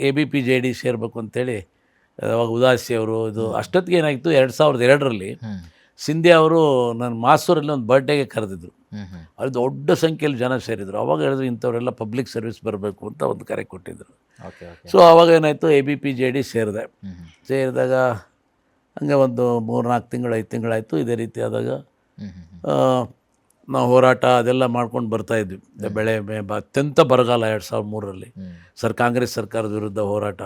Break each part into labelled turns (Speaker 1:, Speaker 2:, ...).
Speaker 1: ABP-JD ಸೇರಬೇಕು ಅಂತೇಳಿ ಅವಾಗ ಉದಾಸಿ ಅವರು ಇದು ಅಷ್ಟೊತ್ತಿಗೆ ಏನಾಯಿತು 2002ರಲ್ಲಿ ಸಿಂಧ್ಯಾ ಅವರು ನನ್ನ ಮಾಸೂರಲ್ಲಿ ಒಂದು ಬರ್ಡೇಗೆ ಕರೆದಿದ್ರು. ಅಲ್ಲಿ ದೊಡ್ಡ ಸಂಖ್ಯೆಯಲ್ಲಿ ಜನ ಸೇರಿದರು. ಅವಾಗ ಹೇಳಿದ್ರು ಇಂಥವರೆಲ್ಲ ಪಬ್ಲಿಕ್ ಸರ್ವಿಸ್ ಬರಬೇಕು ಅಂತ ಒಂದು ಕರೆ ಕೊಟ್ಟಿದ್ದರು. ಸೊ ಆವಾಗ ಏನಾಯಿತು ABP-JD ಸೇರಿದೆ. ಸೇರಿದಾಗ ಹಂಗೆ ಒಂದು 3-4 ತಿಂಗಳು 5 ತಿಂಗಳಾಯಿತು. ಇದೇ ರೀತಿ ಆದಾಗ ನಾವು ಹೋರಾಟ ಅದೆಲ್ಲ ಮಾಡ್ಕೊಂಡು ಬರ್ತಾಯಿದ್ವಿ. ಬೆಳೆ ಅತ್ಯಂತ ಬರಗಾಲ 2003ರಲ್ಲಿ ಕಾಂಗ್ರೆಸ್ ಸರ್ಕಾರದ ವಿರುದ್ಧ ಹೋರಾಟ,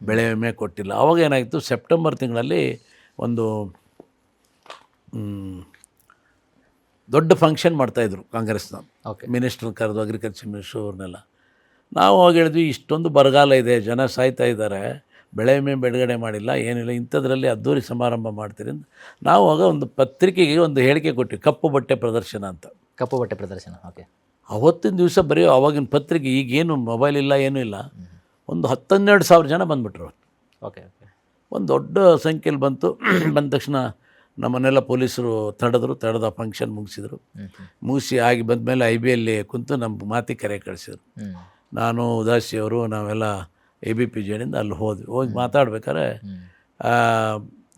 Speaker 1: ಬೆಳೆ ವಿಮೆ ಕೊಟ್ಟಿಲ್ಲ. ಅವಾಗ ಏನಾಯಿತು, ಸೆಪ್ಟೆಂಬರ್ ತಿಂಗಳಲ್ಲಿ ಒಂದು ದೊಡ್ಡ ಫಂಕ್ಷನ್ ಮಾಡ್ತಾಯಿದ್ರು ಕಾಂಗ್ರೆಸ್ನ. ಮಿನಿಸ್ಟ್ರ್ ಕರೆದು, ಅಗ್ರಿಕಲ್ಚರ್ ಮಿನಿಸ್ಟ್ರು ಅವ್ರನ್ನೆಲ್ಲ. ನಾವು ಅವಾಗ ಹೇಳಿದ್ವಿ, ಇಷ್ಟೊಂದು ಬರಗಾಲ ಇದೆ, ಜನ ಸಾಯ್ತಾ ಇದ್ದಾರೆ, ಬೆಳೆ ವಿಮೆ ಬಿಡುಗಡೆ ಮಾಡಿಲ್ಲ, ಏನಿಲ್ಲ, ಇಂಥದ್ರಲ್ಲಿ ಅದ್ದೂರಿ ಸಮಾರಂಭ ಮಾಡ್ತೀರಿ ಅಂತ ನಾವು ಆಗ ಒಂದು ಪತ್ರಿಕೆಗೆ ಒಂದು ಹೇಳಿಕೆ ಕೊಟ್ಟಿವಿ, ಕಪ್ಪು ಬಟ್ಟೆ ಪ್ರದರ್ಶನ ಅಂತ.
Speaker 2: ಕಪ್ಪು ಬಟ್ಟೆ ಪ್ರದರ್ಶನ, ಓಕೆ.
Speaker 1: ಅವತ್ತಿನ ದಿವಸ ಬರೀ ಅವಾಗಿನ ಪತ್ರಿಕೆ, ಈಗೇನು ಮೊಬೈಲ್ ಇಲ್ಲ, ಏನೂ ಇಲ್ಲ, ಒಂದು 10-12 ಸಾವಿರ ಜನ ಬಂದುಬಿಟ್ರು.
Speaker 2: Okay okay.
Speaker 1: ಒಂದು ದೊಡ್ಡ ಸಂಖ್ಯೆಯಲ್ಲಿ ಬಂತು. ಬಂದ ತಕ್ಷಣ ನಮ್ಮನ್ನೆಲ್ಲ ಪೊಲೀಸರು ತಡೆದ ಫಂಕ್ಷನ್ ಮುಗಿಸಿ ಆಗಿ ಬಂದಮೇಲೆ IBಯಲ್ಲಿ ಕುಂತು ನಮ್ಮ ಮಾತಿಗೆ ಕರೆ ಕಳಿಸಿದ್ರು. ನಾನು ಉದಾಸಿಯವರು ನಾವೆಲ್ಲ ABP-JDಯಿಂದ ಅಲ್ಲಿ ಹೋಗಿ ಮಾತಾಡ್ಬೇಕಾದ್ರೆ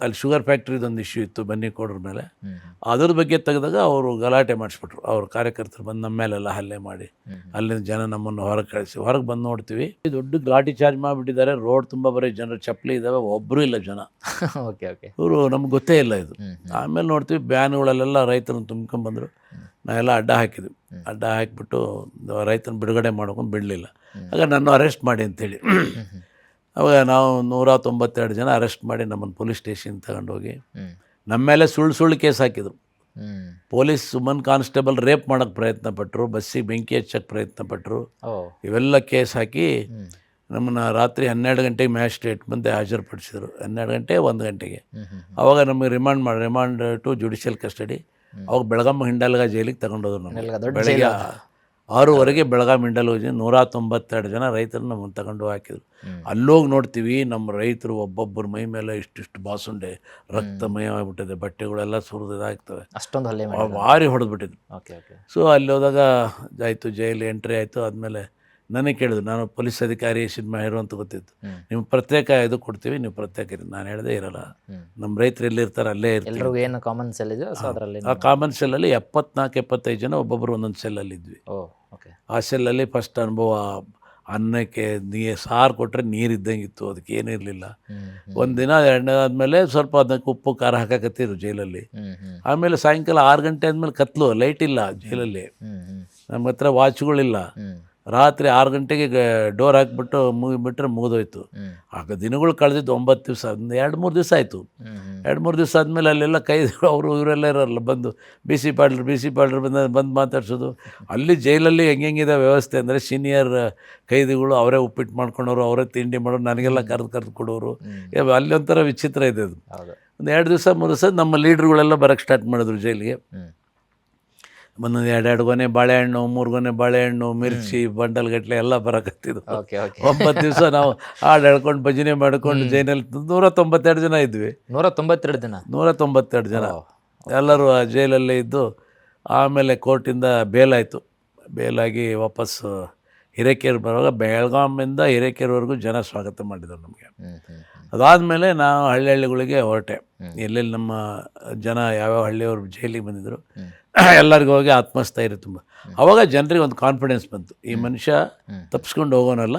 Speaker 1: ಅಲ್ಲಿ ಶುಗರ್ ಫ್ಯಾಕ್ಟ್ರಿದೊಂದು ಇಶ್ಯೂ ಇತ್ತು ಬನ್ನಿಕೋಡ್ರ ಮೇಲೆ. ಅದ್ರ ಬಗ್ಗೆ ತೆಗೆದಾಗ ಅವರು ಗಲಾಟೆ ಮಾಡಿಸ್ಬಿಟ್ರು. ಅವ್ರ ಕಾರ್ಯಕರ್ತರು ಬಂದು ನಮ್ಮ ಮೇಲೆಲ್ಲ ಹಲ್ಲೆ ಮಾಡಿ ಅಲ್ಲಿಂದ ಜನ ನಮ್ಮನ್ನು ಹೊರಗೆ ಕಳಿಸಿ. ಹೊರಗೆ ಬಂದು ನೋಡ್ತೀವಿ, ದೊಡ್ಡ ಲಾಠಿ ಚಾರ್ಜ್ ಮಾಡಿಬಿಟ್ಟಿದ್ದಾರೆ. ರೋಡ್ ತುಂಬ ಬರೀ ಜನರು ಚಪ್ಪಲಿ ಇದ್ದಾವೆ, ಒಬ್ಬರೂ ಇಲ್ಲ ಜನ.
Speaker 2: Okay okay.
Speaker 1: ಇವರು ನಮ್ಗೆ ಗೊತ್ತೇ ಇಲ್ಲ ಇದು. ಆಮೇಲೆ ನೋಡ್ತೀವಿ ಬ್ಯಾನ್ಗಳಲ್ಲೆಲ್ಲ ರೈತರನ್ನು ತುಂಬ್ಕೊಂಡ್ಬಂದರು. ನಾವೆಲ್ಲ ಅಡ್ಡ ಹಾಕಿದ್ವಿ. ಅಡ್ಡ ಹಾಕಿಬಿಟ್ಟು ರೈತನ ಬಿಡುಗಡೆ ಮಾಡ್ಕೊಂಡು ಬಿಡಲಿಲ್ಲ. ಆಗ ನನ್ನ ಅರೆಸ್ಟ್ ಮಾಡಿ ಅಂತೇಳಿ ಅವಾಗ ನಾವು 192 ಜನ ಅರೆಸ್ಟ್ ಮಾಡಿ ನಮ್ಮನ್ನು ಪೊಲೀಸ್ ಸ್ಟೇಷನ್ ತಗೊಂಡೋಗಿ ನಮ್ಮ ಮೇಲೆ ಸುಳ್ಳು ಕೇಸ್ ಹಾಕಿದರು. ಪೊಲೀಸ್ ವುಮನ್ ಕಾನ್ಸ್ಟೇಬಲ್ ರೇಪ್ ಮಾಡೋಕ್ಕೆ ಪ್ರಯತ್ನ ಪಟ್ಟರು, ಬಸ್ಸಿಗೆ ಬೆಂಕಿ ಹಚ್ಚಕ್ಕೆ ಪ್ರಯತ್ನ ಪಟ್ಟರು. ಇವೆಲ್ಲ ಕೇಸ್ ಹಾಕಿ ನಮ್ಮನ್ನು ರಾತ್ರಿ 12 ಗಂಟೆಗೆ ಮ್ಯಾಜಿಸ್ಟ್ರೇಟ್ ಮುಂದೆ ಹಾಜರುಪಡಿಸಿದರು. 12 ಗಂಟೆ 1 ಗಂಟೆಗೆ. ಆವಾಗ ನಮಗೆ ರಿಮಾಂಡ್ ಟು ಜುಡಿಷಿಯಲ್ ಕಸ್ಟಡಿ. ಅವಾಗ ಬೆಳಗಾಂ ಹಿಂಡಲ್ಗ ಜೈಲಿಗೆ ತಗೊಂಡೋದ್ರು. ನಮಗೆ ಬೆಳಗ್ಗೆ 6:00 ಬೆಳಗಾಂ ಹಿಂಡಲ್ಗ 192 ಜನ ರೈತರು ನಮ್ಮನ್ನು ತಗೊಂಡು ಹಾಕಿದ್ರು. ಅಲ್ಲೋಗಿ ನೋಡ್ತೀವಿ, ನಮ್ಮ ರೈತರು ಒಬ್ಬೊಬ್ಬರ ಮೈ ಮೇಲೆ ಇಷ್ಟಿಷ್ಟು ಬಾಸುಂಡೆ ರಕ್ತಮಯವಾಗಿಬಿಟ್ಟಿದೆ, ಬಟ್ಟೆಗಳೆಲ್ಲ ಸುರಿದಾಗ್ತವೆ,
Speaker 2: ಅಷ್ಟೊಂದು ಹಲ್ಲೆ
Speaker 1: ಭಾರಿ ಹೊಡೆದ್ಬಿಟ್ಟಿದ್ರು.
Speaker 2: Okay okay.
Speaker 1: ಸೊ ಅಲ್ಲಿ ಹೋದಾಗ ಆಯಿತು, ಜೈಲು ಎಂಟ್ರಿ ಆಯಿತು. ಆದಮೇಲೆ ನನಗೆ ಕೇಳಿದ್ರು, ನಾನು ಪೊಲೀಸ್ ಅಧಿಕಾರಿ ಸಿನಿಮಾ ಹೀರೋ ಅಂತ ಗೊತ್ತಿತ್ತು, ನಿಮ್ಗೆ ಪ್ರತ್ಯೇಕ ಇದು ಕೊಡ್ತೀವಿ, ನೀವು ಪ್ರತ್ಯೇಕ ಇರಿ. ನಾನು ಹೇಳಿದೆ, ಇರಲ್ಲ, ನಮ್ಮ ರೈತರು ಎಲ್ಲಿರ್ತಾರೆ ಅಲ್ಲೇ ಇರ್ತಾರೆ.
Speaker 2: ಏನು ಕಾಮನ್ ಸೆಲ್ ಇದೆ,
Speaker 1: ಆ ಕಾಮನ್ ಸೆಲ್ಲಲ್ಲಿ 74-75 ಜನ ಒಬ್ಬೊಬ್ಬರು ಒಂದೊಂದು ಸೆಲ್ಲಲ್ಲಿ ಇದ್ವಿ. ಆ ಸೆಲ್ಲಲ್ಲಿ ಫಸ್ಟ್ ಅನುಭವ. ಅನ್ನಕ್ಕೆ ಸಾರು ಕೊಟ್ಟರೆ ನೀರಿದ್ದಂಗೆ ಇತ್ತು, ಅದಕ್ಕೆ ಏನಿರಲಿಲ್ಲ. ಒಂದು ದಿನ 2 ಆದಮೇಲೆ ಸ್ವಲ್ಪ ಅದಕ್ಕೆ ಉಪ್ಪು ಖಾರ ಹಾಕಕತ್ತಿದ್ರು ಜೈಲಲ್ಲಿ. ಆಮೇಲೆ ಸಾಯಂಕಾಲ 6 ಗಂಟೆ ಆದಮೇಲೆ ಕತ್ಲು, ಲೈಟ್ ಇಲ್ಲ ಜೈಲಲ್ಲಿ, ನಮ್ಮ ಹತ್ರ ವಾಚ್ಗಳಿಲ್ಲ. ರಾತ್ರಿ 6 ಗಂಟೆಗೆ ಡೋರ್ ಹಾಕಿಬಿಟ್ಟು ಮುಗಿಬಿಟ್ರೆ ಮುಗಿದೋಯ್ತು. ಆಗ ದಿನಗಳು ಕಳೆದಿದ್ದು 9 ದಿವಸ, 2-3 ದಿವಸ ಆಯಿತು. 2-3 ದಿವಸ ಆದಮೇಲೆ ಅಲ್ಲೆಲ್ಲ ಕೈದಿಗಳು ಅವರು ಇವರೆಲ್ಲ ಇರೋಲ್ಲ, ಬಂದು ಬಿ ಸಿ ಪಾಡ್ಲರ್ ಬಂದು ಮಾತಾಡ್ಸೋದು. ಅಲ್ಲಿ ಜೈಲಲ್ಲಿ ಹೆಂಗಿದೆ ವ್ಯವಸ್ಥೆ ಅಂದರೆ, ಸೀನಿಯರ್ ಕೈದಿಗಳು ಅವರೇ ಉಪ್ಪಿಟ್ಟು ಮಾಡ್ಕೊಂಡವರು, ಅವರೇ ತಿಂಡಿ ಮಾಡೋರು, ನನಗೆಲ್ಲ ಕರೆದು ಕೊಡೋರು. ಅಲ್ಲಿ ಒಂಥರ ವಿಚಿತ್ರ ಇದೆ ಅದು. ಒಂದು 2 ದಿವಸ 3 ದಿವಸ ನಮ್ಮ ಲೀಡ್ರುಗಳೆಲ್ಲ ಬರೋಕ್ಕೆ ಸ್ಟಾರ್ಟ್ ಮಾಡಿದ್ರು ಜೈಲಿಗೆ. ಒಂದೊಂದು 2 ಗೊನೆ ಬಾಳೆಹಣ್ಣು, 3 ಗೊನೆ ಬಾಳೆಹಣ್ಣು, ಮಿರ್ಚಿ, ಬಂಡಲ್ ಗಟ್ಟಲೆ ಎಲ್ಲ ಬರಕತ್ತಿದ್ವು. 9 ದಿವಸ ನಾವು ಹಾಡು ಹೇಳ್ಕೊಂಡು ಭಜನೆ ಮಾಡ್ಕೊಂಡು ಜೈನಲ್ಲಿ 192 ಜನ ಇದ್ವಿ. 192 ಜನ ಎಲ್ಲರೂ ಆ ಜೈಲಲ್ಲೇ ಇದ್ದು. ಆಮೇಲೆ ಕೋರ್ಟಿಂದ ಬೇಲಾಯಿತು. ಬೇಲಾಗಿ ವಾಪಸ್ಸು ಹಿರೇಕೆರೆ ಬರುವಾಗ ಬೆಳಗಾಮಿಂದ ಹಿರೇಕೆರೆವರೆಗೂ ಜನ ಸ್ವಾಗತ ಮಾಡಿದರು ನಮಗೆ. ಅದಾದಮೇಲೆ ನಾವು ಹಳ್ಳಿಗಳಿಗೆ ಹೊರಟೆ. ಎಲ್ಲೆಲ್ಲಿ ನಮ್ಮ ಜನ ಯಾವ್ಯಾವ ಹಳ್ಳಿಯವರು ಜೈಲಿಗೆ ಬಂದಿದ್ದರು ಎಲ್ಲರಿಗೂ ಹೋಗಿ ಆತ್ಮಸ್ಥೈರ್ಯ ತುಂಬ. ಅವಾಗ ಜನರಿಗೆ ಒಂದು ಕಾನ್ಫಿಡೆನ್ಸ್ ಬಂತು, ಈ ಮನುಷ್ಯ ತಪ್ಪಿಸ್ಕೊಂಡು ಹೋಗೋನಲ್ಲ,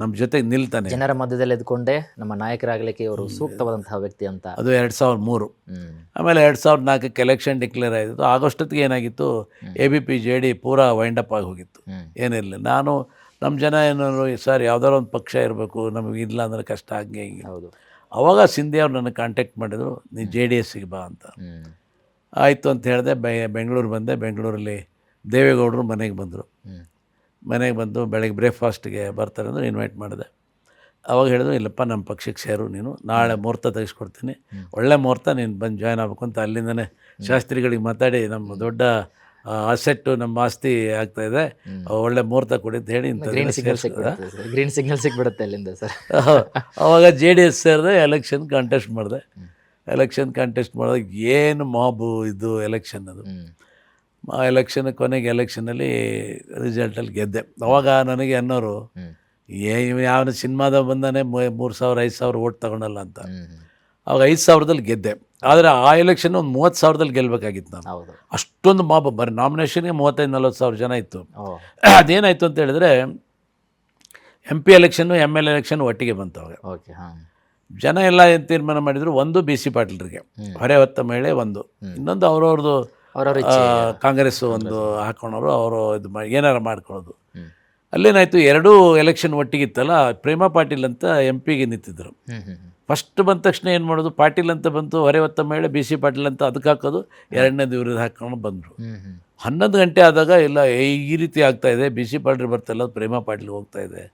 Speaker 1: ನಮ್ಮ ಜೊತೆಗೆ ನಿಲ್ತಾನೆ,
Speaker 2: ಜನರ ಮಧ್ಯದಲ್ಲಿ ಎದ್ಕೊಂಡೆ ನಮ್ಮ ನಾಯಕರಾಗಲಿಕ್ಕೆ ಇವರು ಸೂಕ್ತವಾದಂತಹ ವ್ಯಕ್ತಿ ಅಂತ.
Speaker 1: ಅದು 2003. ಆಮೇಲೆ 2004ಕ್ಕೆ ಎಲೆಕ್ಷನ್ ಡಿಕ್ಲೇರ್ ಆಯಿತು. ಆಗಸ್ಟೊತ್ತಿಗೆ ಏನಾಗಿತ್ತು, ABP-JD ಪೂರಾ ವೈಂಡಪ್ ಆಗಿ ಹೋಗಿತ್ತು, ಏನಿರಲಿಲ್ಲ. ನಾನು ನಮ್ಮ ಜನ ಏನಾದ್ರು, ಸರ್ ಯಾವ್ದಾರು ಒಂದು ಪಕ್ಷ ಇರಬೇಕು, ನಮಗೆ ಇಲ್ಲ ಅಂದರೆ ಕಷ್ಟ, ಹಂಗೆ ಹಿಂಗೆ.
Speaker 2: ಹೌದು.
Speaker 1: ಅವಾಗ ಸಿಂಧ್ಯಾ ಅವ್ರು ನನಗೆ ಕಾಂಟ್ಯಾಕ್ಟ್ ಮಾಡಿದ್ರು, ನೀನು JDSಗೆ ಬಾ ಅಂತ. ಆಯಿತು ಅಂತ ಹೇಳಿದೆ. ಬೆಂಗಳೂರು ಬಂದೆ. ಬೆಂಗಳೂರಲ್ಲಿ ದೇವೇಗೌಡರು ಮನೆಗೆ ಬಂದರು. ಮನೆಗೆ ಬಂದು ಬೆಳಗ್ಗೆ ಬ್ರೇಕ್ಫಾಸ್ಟ್ಗೆ ಬರ್ತಾರೆ ಅಂದರೆ ಇನ್ವೈಟ್ ಮಾಡಿದೆ. ಅವಾಗ ಹೇಳಿದ್ರು, ಇಲ್ಲಪ್ಪ ನಮ್ಮ ಪಕ್ಷಕ್ಕೆ ಸೇರು ನೀನು, ನಾಳೆ ಮುಹೂರ್ತ ತೆಗೆಸ್ಕೊಡ್ತೀನಿ, ಒಳ್ಳೆ ಮುಹೂರ್ತ, ನೀನು ಬಂದು ಜಾಯ್ನ್ ಆಗಬೇಕು ಅಂತ ಅಲ್ಲಿಂದನೇ ಶಾಸ್ತ್ರಿಗಳಿಗೆ ಮಾತಾಡಿ, ನಮ್ಮ ದೊಡ್ಡ ಅಸೆಟ್ಟು, ನಮ್ಮ ಆಸ್ತಿ ಆಗ್ತಾಯಿದೆ, ಒಳ್ಳೆ ಮುಹೂರ್ತ ಕೊಡಿ ಅಂತ ಹೇಳಿ
Speaker 2: ಗ್ರೀನ್ ಸಿಗ್ನಲ್ ಸಿಕ್ಬಿಡುತ್ತೆ ಅಲ್ಲಿಂದ ಸರ್.
Speaker 1: ಅವಾಗ JDS ಸೇರಿದೆ. ಎಲೆಕ್ಷನ್ ಕಾಂಟೆಸ್ಟ್ ಮಾಡಿದೆ. ಮಾಡಿದಾಗ ಏನು ಮಾಬು ಇದು ಎಲೆಕ್ಷನ್. ಅದು ಆ ಎಲೆಕ್ಷನ್ ಕೊನೆಗೆ ಎಲೆಕ್ಷನಲ್ಲಿ ರಿಸಲ್ಟಲ್ಲಿ ಗೆದ್ದೆ. ಅವಾಗ ನನಗೆ ಅನ್ನೋರು, ಯಾವ ಸಿನಿಮಾದ ಬಂದಾನೆ 3,000 5,000 ಓಟ್ ತಗೊಳಲ್ಲ ಅಂತ. ಅವಾಗ 5,000ದಲ್ಲಿ ಗೆದ್ದೆ. ಆದರೆ ಆ ಎಲೆಕ್ಷನ್ ಒಂದು 30,000ದಲ್ಲಿ ಗೆಲ್ಲಬೇಕಾಗಿತ್ತು ನಾನು.
Speaker 2: ಹೌದು.
Speaker 1: ಅಷ್ಟೊಂದು ಮಾಬ ಬರೀ ನಾಮಿನೇಷನ್ಗೆ 35,000-40,000 ಜನ ಇತ್ತು. ಅದೇನಾಯಿತು ಅಂತ ಹೇಳಿದ್ರೆ MP ಎಲೆಕ್ಷನ್ನು ML ಎಲೆಕ್ಷನ್ ಒಟ್ಟಿಗೆ ಬಂತು ಅವಾಗ.
Speaker 2: ಓಕೆ. ಹಾಂ.
Speaker 1: ಜನ ಎಲ್ಲ ಏನು ತೀರ್ಮಾನ ಮಾಡಿದರು, ಒಂದು BC ಪಾಟೀಲ್ರಿಗೆ ಹೊರೆ ಹೊತ್ತ ಮಹಿಳೆ, ಒಂದು ಇನ್ನೊಂದು ಅವ್ರವ್ರದ್ದು ಕಾಂಗ್ರೆಸ್ ಒಂದು ಹಾಕೊಂಡವರು ಅವರು ಇದು ಮಾಡಿ ಏನಾರು ಮಾಡ್ಕೊಳ್ಳೋದು. ಅಲ್ಲೇನಾಯಿತು, ಎರಡೂ ಎಲೆಕ್ಷನ್ ಒಟ್ಟಿಗಿತ್ತಲ್ಲ, ಪ್ರೇಮಾ ಪಾಟೀಲ್ ಅಂತ MP ಗೆ ನಿಂತಿದ್ದರು. ಫಸ್ಟ್ ಬಂದ ತಕ್ಷಣ ಏನು ಮಾಡೋದು, ಪಾಟೀಲ್ ಅಂತ ಬಂತು, ಹೊರೆ ಹೊತ್ತ ಮಹಿಳೆ, BC ಪಾಟೀಲ್ ಅಂತ ಅದಕ್ಕೆ ಹಾಕೋದು, ಎರಡನೇದು ಇವ್ರದ್ದು ಹಾಕೊಂಡು ಬಂದರು. 11 ಗಂಟೆ ಆದಾಗ ಇಲ್ಲ ಈ ರೀತಿ ಆಗ್ತಾ ಇದೆ, BC ಪಾಟೀಲ್ ಬರ್ತಾಯಿಲ್ಲ, ಪ್ರೇಮಾ ಪಾಟೀಲ್ ಹೋಗ್ತಾ ಇದೆ,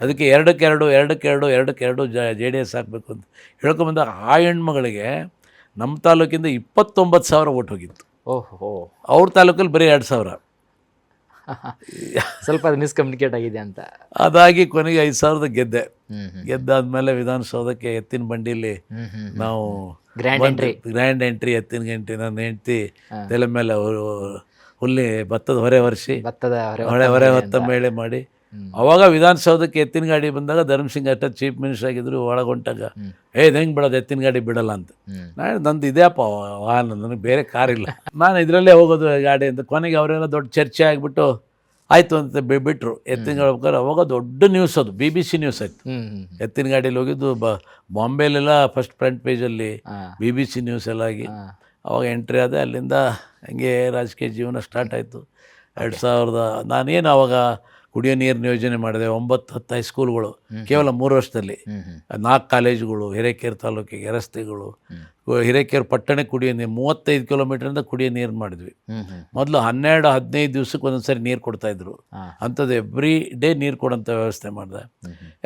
Speaker 1: ಅದಕ್ಕೆ 2-2 JDS ಹಾಕಬೇಕು ಅಂತ ಹೇಳ್ಕೊಂಬಂದ. ಆ ಹೆಣ್ಮಗಳಿಗೆ ನಮ್ಮ ತಾಲೂಕಿಂದ 29,000 ಓಟ್ ಹೋಗಿತ್ತು.
Speaker 2: ಓಹೋ.
Speaker 1: ಅವ್ರ ತಾಲೂಕಲ್ಲಿ ಬರೀ 2,000.
Speaker 2: ಸ್ವಲ್ಪ ಅದು ಮಿಸ್ಕಮ್ಯುನಿಕೇಟ್ ಆಗಿದೆ ಅಂತ.
Speaker 1: ಅದಾಗಿ ಕೊನೆಗೆ 5,000 ಗೆದ್ದೆ. ಗೆದ್ದಾದ್ಮೇಲೆ ವಿಧಾನಸೌಧಕ್ಕೆ ಎತ್ತಿನ ಬಂಡಿಲಿ ನಾವು ಗ್ರ್ಯಾಂಡ್ ಎಂಟ್ರಿ ಎತ್ತಿನ ಗಂಟೆ ನನ್ನ ಹೆಂಡ್ತಿ ತಲೆ ಮೇಲೆ ಅವರು ಭತ್ತದ ಹೊರೆ ಒರೆಸಿ ಹೊರೆ ಹೊತ್ತ ಮೇಳೆ ಮಾಡಿ, ಅವಾಗ ವಿಧಾನಸೌಧಕ್ಕೆ ಎತ್ತಿನ ಗಾಡಿ ಬಂದಾಗ ಧರ್ಮಸಿಂಗ್ ಅಷ್ಟ ಚೀಫ್ ಮಿನಿಸ್ಟರ್ ಆಗಿದ್ರು. ಒಳಗೊಂಟಾಗ ಇದು ಹೆಂಗೆ ಬಿಡೋದು, ಎತ್ತಿನ ಗಾಡಿ ಬಿಡಲ್ಲ ಅಂತ. ನಾನು ನಂದು ಇದೇಪ್ಪ ವಾಹನ, ನನಗೆ ಬೇರೆ ಕಾರಿಲ್ಲ, ನಾನು ಇದರಲ್ಲೇ ಹೋಗೋದು ಗಾಡಿ ಅಂತ. ಕೊನೆಗೆ ಅವರೆಲ್ಲ ದೊಡ್ಡ ಚರ್ಚೆ ಆಗಿಬಿಟ್ಟು ಆಯಿತು ಅಂತ ಬಿಟ್ಟರು. ಎತ್ತಿನ ಗಾಡಿ ಹೋಗ್ತಾರೆ. ಅವಾಗ ದೊಡ್ಡ ನ್ಯೂಸ್, ಅದು BBC ನ್ಯೂಸ್ ಆಯಿತು. ಎತ್ತಿನ ಗಾಡೀಲಿ ಹೋಗಿದ್ದು ಬಾಂಬೆಲೆಲ್ಲ ಫಸ್ಟ್ ಫ್ರಂಟ್ ಪೇಜಲ್ಲಿ BBC ನ್ಯೂಸ್ ಎಲ್ಲ ಆಗಿ ಅವಾಗ ಎಂಟ್ರಿ ಆದ. ಅಲ್ಲಿಂದ ಹಂಗೆ ರಾಜಕೀಯ ಜೀವನ ಸ್ಟಾರ್ಟ್ ಆಯಿತು. 2000 ನಾನೇನು ಅವಾಗ ಕುಡಿಯೋ ನೀರಿನ ಯೋಜನೆ ಮಾಡಿದೆ. 9-10 ಹೈಸ್ಕೂಲ್ಗಳು ಕೇವಲ 3 ವರ್ಷದಲ್ಲಿ, 4 ಕಾಲೇಜುಗಳು, ಹಿರೇಕೆರೆ ತಾಲೂಕಿಗೆ ರಸ್ತೆಗಳು, ಹಿರೇಕೆರೆ ಪಟ್ಟಣಕ್ಕೆ ಕುಡಿಯೋ ನೀರು 35 ಕಿಲೋಮೀಟ್ರಿಂದ ಕುಡಿಯೋ ನೀರು ಮಾಡಿದ್ವಿ. ಮೊದಲು 12-15 ದಿವ್ಸಕ್ಕೆ ಒಂದೊಂದ್ಸರಿ ನೀರು ಕೊಡ್ತಾಯಿದ್ರು. ಅಂಥದ್ದು ಎವ್ರಿ ಡೇ ನೀರು ಕೊಡೋಂಥ ವ್ಯವಸ್ಥೆ ಮಾಡಿದೆ.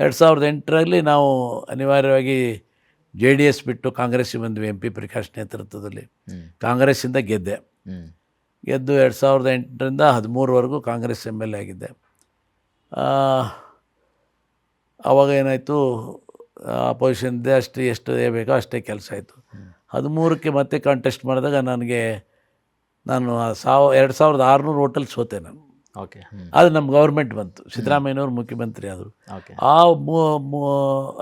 Speaker 1: 2008ರಲ್ಲಿ ನಾವು ಅನಿವಾರ್ಯವಾಗಿ JDS ಬಿಟ್ಟು ಕಾಂಗ್ರೆಸ್ಸಿಗೆ ಬಂದ್ವಿ. MP ಪ್ರಕಾಶ್ ನೇತೃತ್ವದಲ್ಲಿ ಕಾಂಗ್ರೆಸ್ಸಿಂದ ಗೆದ್ದು 2008ರಿಂದ 13ವರೆಗೂ ಕಾಂಗ್ರೆಸ್ MLA ಆಗಿದ್ದೆ. ಆವಾಗ ಏನಾಯಿತು, ಅಪೋಸಿಷನ್ ಇದೆ, ಎಷ್ಟು ಬೇಕೋ ಅಷ್ಟೇ ಕೆಲಸ ಆಯಿತು. 13ಕ್ಕೆ ಮತ್ತೆ ಕಾಂಟೆಸ್ಟ್ ಮಾಡಿದಾಗ ನಾನು 2,600 ಓಟಲ್ಲಿ ಸೋತೆ ನಾನು.
Speaker 2: ಓಕೆ.
Speaker 1: ಅದು ನಮ್ಮ ಗೌರ್ಮೆಂಟ್ ಬಂತು, ಸಿದ್ದರಾಮಯ್ಯನವರು ಮುಖ್ಯಮಂತ್ರಿ ಆದರು. ಆ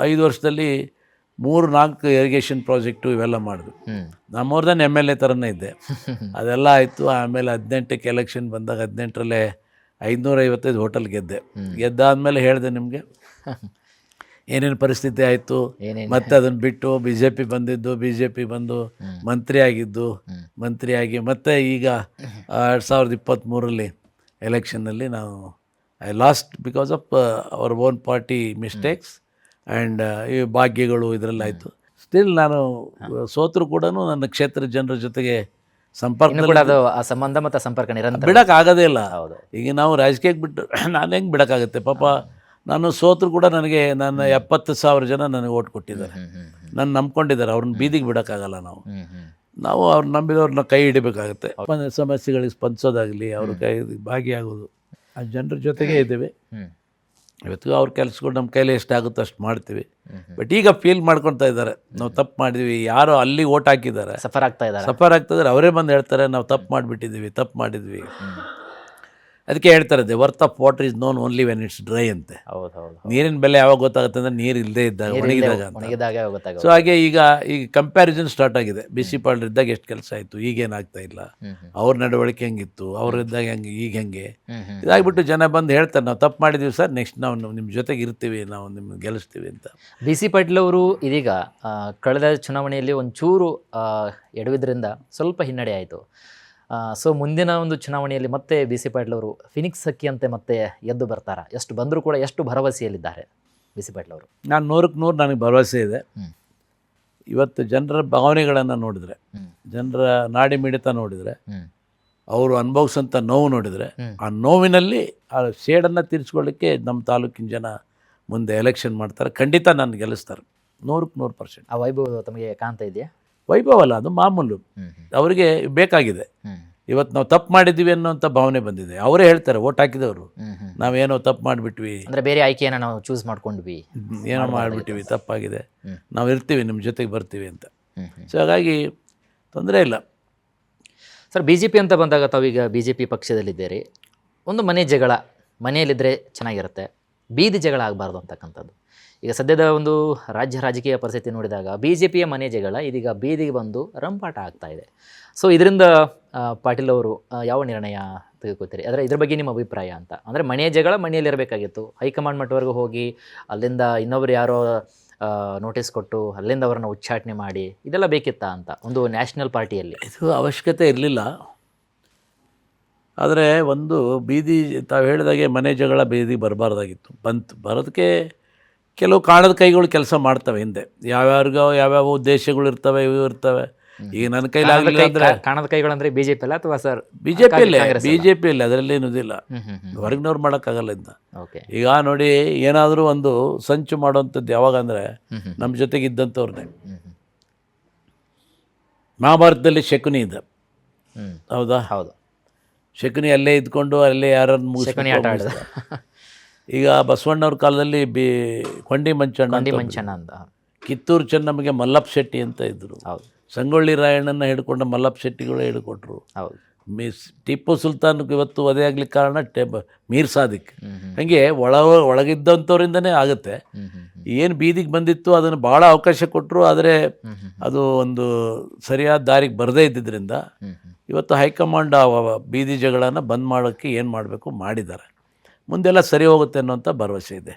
Speaker 1: 5 ವರ್ಷದಲ್ಲಿ 3-4 ಇರಿಗೇಷನ್ ಪ್ರಾಜೆಕ್ಟು ಇವೆಲ್ಲ ಮಾಡಿದ್ವಿ. ನಮ್ಮವ್ರದ್ದು MLA ಥರನೇ ಇದ್ದೆ. ಅದೆಲ್ಲ ಆಯಿತು. ಆಮೇಲೆ 18ಕ್ಕೆ ಎಲೆಕ್ಷನ್ ಬಂದಾಗ 18ರಲ್ಲೇ 555 ಹೋಟೆಲ್ ಗೆದ್ದಾದ್ಮೇಲೆ ಹೇಳಿದೆ ನಿಮಗೆ ಏನೇನು ಪರಿಸ್ಥಿತಿ ಆಯಿತು. ಮತ್ತೆ ಅದನ್ನು ಬಿಟ್ಟು BJP ಬಂದು ಮಂತ್ರಿ ಆಗಿ ಮತ್ತೆ ಈಗ 2023ರಲ್ಲಿ ಎಲೆಕ್ಷನ್ನಲ್ಲಿ ನಾವು I lost because of our own party mistakes and ಈ ಭಾಗ್ಯಗಳು ಇದರಲ್ಲಾಯಿತು. ಸ್ಟಿಲ್ ನಾನು ಸೋತರು ಕೂಡ ನನ್ನ ಕ್ಷೇತ್ರದ ಜನರ ಜೊತೆಗೆ ಸಂಪರ್ಕ,
Speaker 2: ಸಂಬಂಧ ಮತ್ತು ಸಂಪರ್ಕ ನಿರಂತರ
Speaker 1: ಬಿಡೋಕ್ಕಾಗೋದೇ ಇಲ್ಲ. ಈಗ ನಾವು ರಾಜಕೀಯಕ್ಕೆ ಬಿಟ್ಟು ನಾನು ಹೆಂಗೆ ಬಿಡೋಕ್ಕಾಗುತ್ತೆ? ಪಾಪ ನಾನು ಸೋತರು ಕೂಡ ನನಗೆ ನನ್ನ 70,000 ಜನ ನನಗೆ ಓಟ್ ಕೊಟ್ಟಿದ್ದಾರೆ, ನನ್ನ ನಂಬ್ಕೊಂಡಿದ್ದಾರೆ. ಅವ್ರನ್ನ ಬೀದಿಗೆ ಬಿಡೋಕ್ಕಾಗಲ್ಲ. ನಾವು ಅವ್ರು ನಂಬಿದವ್ರನ್ನ ಕೈ ಹಿಡಿಬೇಕಾಗತ್ತೆ. ಸಮಸ್ಯೆಗಳಿಗೆ ಸ್ಪಂದಿಸೋದಾಗಲಿ, ಅವ್ರ ಕೈ ಭಾಗಿಯಾಗೋದು, ಆ ಜನರ ಜೊತೆಗೆ ಇದ್ದೇವೆ. ಇವತ್ತಿಗೂ ಅವ್ರ ಕೆಲಸಗಳು ನಮ್ಮ ಕೈಲಿ ಎಷ್ಟಾಗುತ್ತೋ ಅಷ್ಟು ಮಾಡ್ತೀವಿ. ಬಟ್ ಈಗ ಫೀಲ್ ಮಾಡ್ಕೊಳ್ತಾ ಇದ್ದಾರೆ, ನಾವು ತಪ್ಪು ಮಾಡಿದ್ವಿ. ಯಾರೋ ಅಲ್ಲಿ ಓಟ್ ಹಾಕಿದ್ದಾರೆ, ಸಫರ್ ಆಗ್ತಾ ಇದ್ದಾರೆ, ಅವರೇ ಬಂದು ಹೇಳ್ತಾರೆ ನಾವು ತಪ್ಪು ಮಾಡಿದ್ವಿ. ಅದಕ್ಕೆ ಹೇಳ್ತಾರೆ the worth of water is known only when it's dry ಅಂತೆ. ನೀರಿನ ಬೆಲೆ ಯಾವಾಗ ಗೊತ್ತಾಗುತ್ತೆ ಅಂದರೆ ನೀರು ಇಲ್ಲದೆ ಇದ್ದಾಗ, ಒಣಗಿದಾಗ. ಸೊ ಹಾಗೆ ಈಗ ಕಂಪ್ಯಾರಿಸನ್ ಸ್ಟಾರ್ಟ್ ಆಗಿದೆ. BC ಪಾಟೀಲ್ ಇದ್ದಾಗ ಎಷ್ಟು ಕೆಲಸ ಆಯಿತು, ಈಗೇನಾಗ್ತಾ ಇಲ್ಲ, ಅವ್ರ ನಡವಳಿಕೆ ಹೆಂಗಿತ್ತು, ಅವ್ರಿದ್ದಾಗ ಈಗ ಹೆಂಗೆ ಇದಾಗ್ಬಿಟ್ಟು ಜನ ಬಂದು ಹೇಳ್ತಾರೆ ನಾವು ತಪ್ಪು ಮಾಡಿದ್ದೀವಿ ಸರ್, ನೆಕ್ಸ್ಟ್ ನಾವು ನಿಮ್ಮ ಜೊತೆಗೆ ಇರ್ತೀವಿ, ನಾವು ನಿಮ್ಮನ್ನು ಗೆಲ್ಲಿಸ್ತೀವಿ ಅಂತ.
Speaker 2: BC ಪಾಟೀಲ್ ಅವರು ಇದೀಗ ಕಳೆದ ಚುನಾವಣೆಯಲ್ಲಿ ಒಂಚೂರು ಎಡವಿದ್ರಿಂದ ಸ್ವಲ್ಪ ಹಿನ್ನಡೆ ಆಯಿತು. ಸೊ ಮುಂದಿನ ಒಂದು ಚುನಾವಣೆಯಲ್ಲಿ ಮತ್ತೆ BC ಪಾಟೀಲ್ ಅವರು ಫಿನಿಕ್ಸ್ ಹಕ್ಕಿಯಂತೆ ಮತ್ತೆ ಎದ್ದು ಬರ್ತಾರಾ? ಎಷ್ಟು ಬಂದರೂ ಕೂಡ ಎಷ್ಟು ಭರವಸೆಯಲ್ಲಿದ್ದಾರೆ BC ಪಾಟೀಲ್ ಅವರು?
Speaker 1: ನಾನು 100ಕ್ಕೆ 100 ನನಗೆ ಭರವಸೆ ಇದೆ. ಇವತ್ತು ಜನರ ಭಾವನೆಗಳನ್ನು ನೋಡಿದರೆ, ಜನರ ನಾಡಿ ಮಿಡಿತ ನೋಡಿದರೆ, ಅವರು ಅನುಭವಿಸೋಂಥ ನೋವು ನೋಡಿದರೆ, ಆ ನೋವಿನಲ್ಲಿ ಆ ಸೇಡನ್ನು ತೀರಿಸ್ಕೊಳ್ಳಿಕ್ಕೆ ನಮ್ಮ ತಾಲೂಕಿನ ಜನ ಮುಂದೆ ಎಲೆಕ್ಷನ್ ಮಾಡ್ತಾರೆ. ಖಂಡಿತ ನಾನು ಗೆಲ್ಲಿಸ್ತಾರೆ 100ಕ್ಕೆ 100%.
Speaker 2: ಆ ವೈಭವ ತಮಗೆ ಕಾಣ್ತಾ ಇದೆಯಾ?
Speaker 1: ವೈಭವ ಅಲ್ಲ, ಅದು ಮಾಮೂಲು. ಅವರಿಗೆ ಬೇಕಾಗಿದೆ. ಇವತ್ತು ನಾವು ತಪ್ಪು ಮಾಡಿದ್ದೀವಿ ಅನ್ನೋಂಥ ಭಾವನೆ ಬಂದಿದೆ. ಅವರೇ ಹೇಳ್ತಾರೆ, ಓಟ್ ಹಾಕಿದವರು, ನಾವೇನೋ ತಪ್ಪು ಮಾಡಿಬಿಟ್ವಿ,
Speaker 2: ಅಂದರೆ ಬೇರೆ ಆಯ್ಕೆಯನ್ನು ನಾವು ಚೂಸ್ ಮಾಡ್ಕೊಂಡ್ವಿ,
Speaker 1: ಏನೋ ಮಾಡಿಬಿಟ್ಟಿವಿ, ತಪ್ಪಾಗಿದೆ, ನಾವು ಇರ್ತೀವಿ, ನಿಮ್ಮ ಜೊತೆಗೆ ಬರ್ತೀವಿ ಅಂತ. ಸೊ ಹಾಗಾಗಿ ತೊಂದರೆ ಇಲ್ಲ.
Speaker 2: ಸರ್, BJP ಅಂತ ಬಂದಾಗ ತಾವೀಗ BJP ಪಕ್ಷದಲ್ಲಿದ್ದೀರಿ. ಒಂದು ಮನೆ ಜಗಳ ಮನೆಯಲ್ಲಿದ್ದರೆ ಚೆನ್ನಾಗಿರುತ್ತೆ, ಬೀದಿ ಜಗಳ ಆಗಬಾರ್ದು ಅಂತಕ್ಕಂಥದ್ದು. ಈಗ ಸದ್ಯದ ಒಂದು ರಾಜಕೀಯ ಪರಿಸ್ಥಿತಿ ನೋಡಿದಾಗ BJPಯ ಮನೆ ಜಗಳ ಇದೀಗ ಬೀದಿಗೆ ಬಂದು ರಂಪಾಟ ಆಗ್ತಾ ಇದೆ. ಸೊ ಇದರಿಂದ ಪಾಟೀಲ್ ಅವರು ಯಾವ ನಿರ್ಣಯ ತೆಗೆದುಕೊಳ್ತೀರಿ? ಅಂದರೆ ಇದ್ರ ಬಗ್ಗೆ ನಿಮ್ಮ ಅಭಿಪ್ರಾಯ ಅಂತ. ಅಂದರೆ ಮನೆ ಜಗಳ ಮನೆಯಲ್ಲಿರಬೇಕಾಗಿತ್ತು, ಹೈಕಮಾಂಡ್ ಮಟ್ಟವರೆಗೂ ಹೋಗಿ ಅಲ್ಲಿಂದ ಇನ್ನೊಬ್ರು ಯಾರೋ ನೋಟಿಸ್ ಕೊಟ್ಟು ಅಲ್ಲಿಂದ ಅವರನ್ನು ಉಚ್ಚಾಟನೆ ಮಾಡಿ ಇದೆಲ್ಲ ಬೇಕಿತ್ತಾ ಅಂತ ಒಂದು ನ್ಯಾಷನಲ್ ಪಾರ್ಟಿಯಲ್ಲಿ?
Speaker 1: ಇದು ಅವಶ್ಯಕತೆ ಇರಲಿಲ್ಲ. ಆದರೆ ಒಂದು ಬೀದಿ ತಾವು ಹೇಳಿದಾಗೆ ಮನೆ ಜಗಳ ಬೀದಿ ಬರಬಾರ್ದಾಗಿತ್ತು. ಬರೋದಕ್ಕೆ ಕೆಲವು ಕಾಣದ ಕೈಗಳು ಕೆಲಸ ಮಾಡ್ತವೆ ಹಿಂದೆ. ಯಾವ್ಯಾವ ಉದ್ದೇಶಗಳು ಇರ್ತವೆ, ಇವು ಇರ್ತವೆ. ಈಗ ನನ್ನ ಕೈಲಾಗಲಿಲ್ಲ ಅಂದರೆ
Speaker 2: ಕಾಣದ ಕೈಗಳು ಅಂದರೆ BJP ಅಲ್ಲ ಅಥವಾ ಸರ್
Speaker 1: BJP ಅದರಲ್ಲಿ ಏನುದಿಲ್ಲ, ಹೊರಗಿನವ್ರು ಮಾಡೋಕ್ಕಾಗಲ್ಲ ಇಂದ. ಈಗ ನೋಡಿ, ಏನಾದರೂ ಒಂದು ಸಂಚು ಮಾಡುವಂಥದ್ದು ಯಾವಾಗ ಅಂದರೆ ನಮ್ಮ ಜೊತೆಗೆ ಇದ್ದಂಥವ್ರನ್ನೇ. ಮಹಾಭಾರತದಲ್ಲಿ ಶಕುನಿ ಇದ್ದ, ಹೌದಾ?
Speaker 2: ಹೌದು.
Speaker 1: ಶಕುನಿ ಅಲ್ಲೇ ಇದ್ಕೊಂಡು ಅಲ್ಲೇ ಯಾರನ್ನು ಮುಗಿಸ್ಕೊಂಡು. ಈಗ ಬಸವಣ್ಣವ್ರ ಕಾಲದಲ್ಲಿ ಕೊಂಡಿ ಮಂಚಣ್ಣ
Speaker 2: ಅಂತ,
Speaker 1: ಕಿತ್ತೂರು ಚೆನ್ನಮ್ಮಗೆ ಮಲ್ಲಪ್ಪ ಶೆಟ್ಟಿ ಅಂತ ಇದ್ದರು. ಸಂಗೊಳ್ಳಿ ರಾಯಣ್ಣನ ಹಿಡ್ಕೊಂಡ ಮಲ್ಲಪ್ಪ ಶೆಟ್ಟಿಗಳು ಹಿಡ್ಕೊಟ್ರು. ಟಿಪ್ಪು ಸುಲ್ತಾನ್ಗೆ ಇವತ್ತು ವಧೆ ಆಗ್ಲಿಕ್ಕೆ ಕಾರಣ ಮೀರ್ ಸಾದಿಕ್. ಹಾಗೆ ಒಳಗಿದ್ದಂಥವ್ರಿಂದನೇ ಆಗುತ್ತೆ. ಏನು ಬೀದಿಗೆ ಬಂದಿತ್ತು ಅದನ್ನು ಭಾಳ ಅವಕಾಶ ಕೊಟ್ಟರು, ಆದರೆ ಅದು ಒಂದು ಸರಿಯಾದ ದಾರಿಗೆ ಬರದೇ ಇದ್ದಿದ್ದರಿಂದ ಇವತ್ತು ಹೈಕಮಾಂಡ್ ಬೀದಿ ಜಗಳನ ಬಂದ್ ಮಾಡೋಕ್ಕೆ ಏನು ಮಾಡಬೇಕು ಮಾಡಿದ್ದಾರೆ. ಮುಂದೆಲ್ಲ ಸರಿ ಹೋಗುತ್ತೆ ಅನ್ನೋಂಥ ಭರವಸೆ ಇದೆ.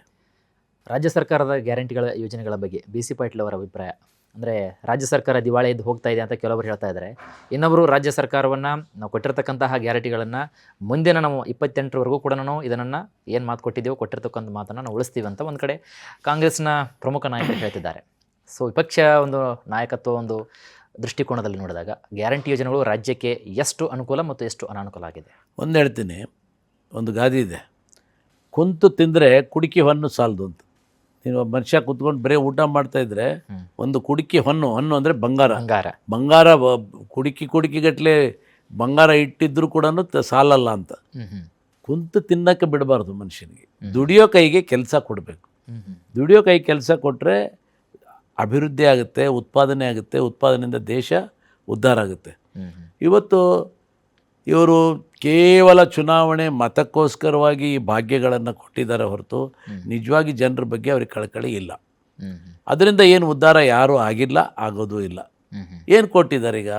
Speaker 2: ರಾಜ್ಯ ಸರ್ಕಾರದ ಗ್ಯಾರಂಟಿಗಳ ಯೋಜನೆಗಳ ಬಗ್ಗೆ BC ಪಾಟೀಲ್ ಅವರ ಅಭಿಪ್ರಾಯ. ಅಂದರೆ ರಾಜ್ಯ ಸರ್ಕಾರ ದಿವಾಳಿ ಎದ್ದು ಹೋಗ್ತಾ ಇದೆ ಅಂತ ಕೆಲವರು ಹೇಳ್ತಾ ಇದ್ದಾರೆ. ಇನ್ನೊಬ್ಬರು ರಾಜ್ಯ ಸರ್ಕಾರವನ್ನು ನಾವು ಕೊಟ್ಟಿರ್ತಕ್ಕಂತಹ ಗ್ಯಾರಂಟಿಗಳನ್ನು ಮುಂದಿನ ನಾವು 28ರವರೆಗೂ ಕೂಡ ನಾವು ಇದನ್ನು ಏನು ಮಾತು ಕೊಟ್ಟಿದ್ದೇವೋ ಕೊಟ್ಟಿರ್ತಕ್ಕಂಥ ಮಾತನ್ನು ನಾವು ಉಳಿಸ್ತೀವಿ ಅಂತ ಒಂದು ಕಡೆ ಕಾಂಗ್ರೆಸ್ನ ಪ್ರಮುಖ ನಾಯಕರು ಹೇಳ್ತಿದ್ದಾರೆ. ಸೊ ವಿಪಕ್ಷ ಒಂದು ನಾಯಕತ್ವ ಒಂದು ದೃಷ್ಟಿಕೋನದಲ್ಲಿ ನೋಡಿದಾಗ ಗ್ಯಾರಂಟಿ ಯೋಜನೆಗಳು ರಾಜ್ಯಕ್ಕೆ ಎಷ್ಟು ಅನುಕೂಲ ಮತ್ತು ಎಷ್ಟು ಅನಾನುಕೂಲ ಆಗಿದೆ?
Speaker 1: ಒಂದು ಹೇಳ್ತೀನಿ, ಒಂದು ಗಾದೆ ಇದೆ, ಕುಂತು ತಿಂದರೆ ಕುಡಿಕೆ ಹೊನ್ನು ಸಾಲದು ಅಂತ. ನೀನು ಮನುಷ್ಯ ಕುತ್ಕೊಂಡು ಬರೀ ಊಟ ಮಾಡ್ತಾ ಇದ್ರೆ ಒಂದು ಕುಡಿಕೆ ಹೊನ್ನು ಅಂದರೆ ಬಂಗಾರ ಕುಡಿಕೆಗಟ್ಟಲೆ ಬಂಗಾರ ಇಟ್ಟಿದ್ರು ಕೂಡ ಸಾಲಲ್ಲ ಅಂತ. ಕುಂತು ತಿನ್ನಕ್ಕೆ ಬಿಡಬಾರ್ದು ಮನುಷ್ಯನಿಗೆ. ದುಡಿಯೋ ಕೈಗೆ ಕೆಲಸ ಕೊಡಬೇಕು. ದುಡಿಯೋ ಕೈಗೆ ಕೆಲಸ ಕೊಟ್ಟರೆ ಅಭಿವೃದ್ಧಿ ಆಗುತ್ತೆ, ಉತ್ಪಾದನೆ ಆಗುತ್ತೆ, ಉತ್ಪಾದನೆಯಿಂದ ದೇಶ ಉದ್ಧಾರ ಆಗುತ್ತೆ. ಇವತ್ತು ಇವರು ಕೇವಲ ಚುನಾವಣೆ ಮತಕ್ಕೋಸ್ಕರವಾಗಿ ಈ ಭಾಗ್ಯಗಳನ್ನು ಕೊಟ್ಟಿದ್ದಾರೆ ಹೊರತು ನಿಜವಾಗಿ ಜನರ ಬಗ್ಗೆ ಅವ್ರಿಗೆ ಕಳಕಳಿ ಇಲ್ಲ. ಅದರಿಂದ ಏನು ಉದ್ಧಾರ ಯಾರೂ ಆಗಿಲ್ಲ, ಆಗೋದು ಇಲ್ಲ. ಏನು ಕೊಟ್ಟಿದ್ದಾರೆ? ಈಗ